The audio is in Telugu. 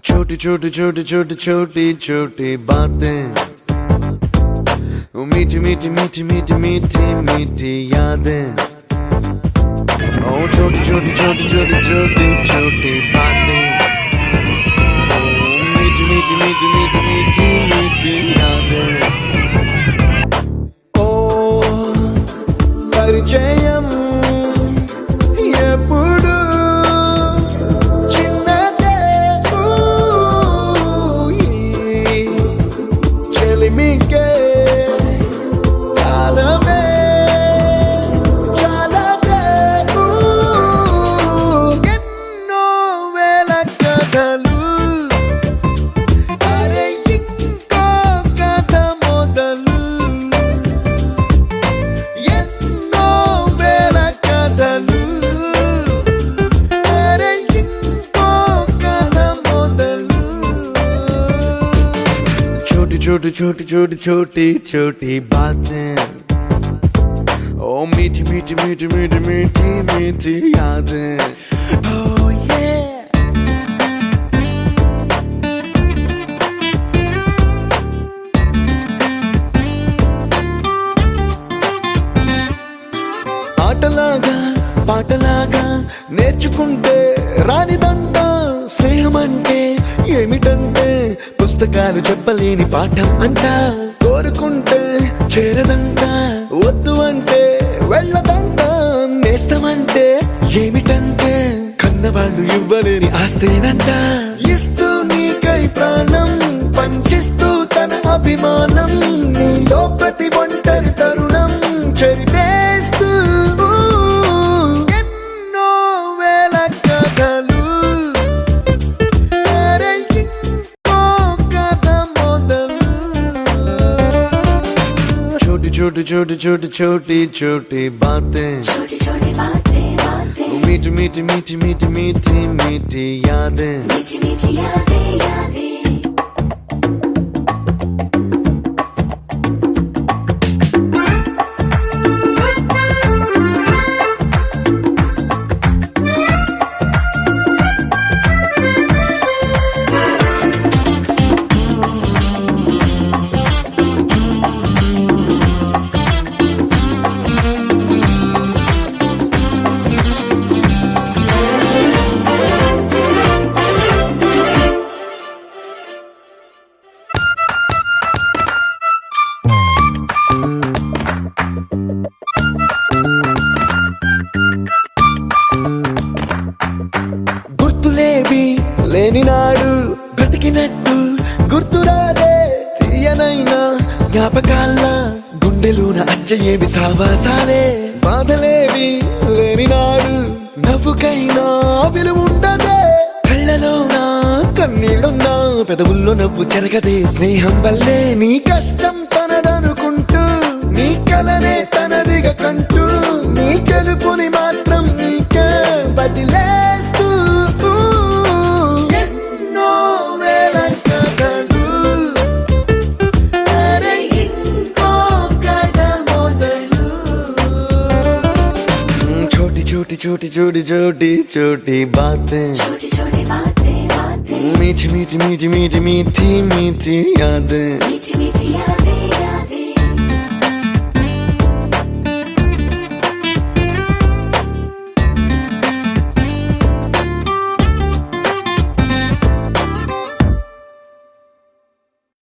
छोटी छोटी छोटी छोटी छोटी छोटी बातें, मीठी मीठी मीठी मीठी मीठी मीठी यादें। ओ छोटी छोटी छोटी छोटी छोटी छोटी बातें, मीठी मीठी मीठी मीठी मीठी मीठी यादें। ओ परिचयम ఎప్పుడు చిన్నదే చెలిమికే కాలమే చాలదే ఎన్నో వేల కథలు అరే ఇంకో కథ మొదలు ఎన్నో వేల కథలు छोटी छोटी छोटी छोटी छोटी बातें, ओ मीठी मीठी मीठी मीठी मीठी मीठी यादें। Oh yeah, ఆటలాగా పాటలాగా నేర్చుకుంటే రానిదంట స్నేహం అంటే ఏమిటంటే పుస్తకాలు చెప్పలేని పాఠం అంట కోరుకుంటే చేరదంట వద్దు అంటే వెళ్ళదంట నేస్తమంటే ఏమిటంటే కన్నవాళ్ళు ఇవ్వలేని ఆస్తేనంట ఇస్తూ నీకై ప్రాణం పంచిస్తూ తన అభిమానం నీలో ప్రతి ఒంటరి తరుణం చెరిపేస్తూ ఎన్నో వేల కథలు छोटी छोटी छोटी छोटी छोटी बातें, छोटी छोटी बातें बातें, मीठी मीठी मीठी मीठी मीठी मीठी यादें, मीठी मीठी यादें यादें। గుర్తులేవి లేని నాడు బ్రతికినట్టు గుర్తురాదే తీయనైనా జ్ఞాపకాల గుండెలోన అచ్చయేవి సావాసాలే బాధలేవి లేని నాడు నవ్వుకైనా విలువుండదే కళ్ళలోన కన్నీళ్ళున్నా పెదవుల్లో నవ్వు చెరగదే స్నేహం వల్లే నీ కష్టం తనదనుకుంటూ ఎందుకంటూ నీ గెలుపుని మాత్రం నీకే వదిలేస్తూ ఎన్నో వేల కథలు అరే ఇంకో కథ మొదలు छोटी छोटी छोटी छोटी छोटी छोटी बातें छोटी छोटी बातें बातें मीठी मीठी मीठी मीठी मीठी मीठी यादें मीठी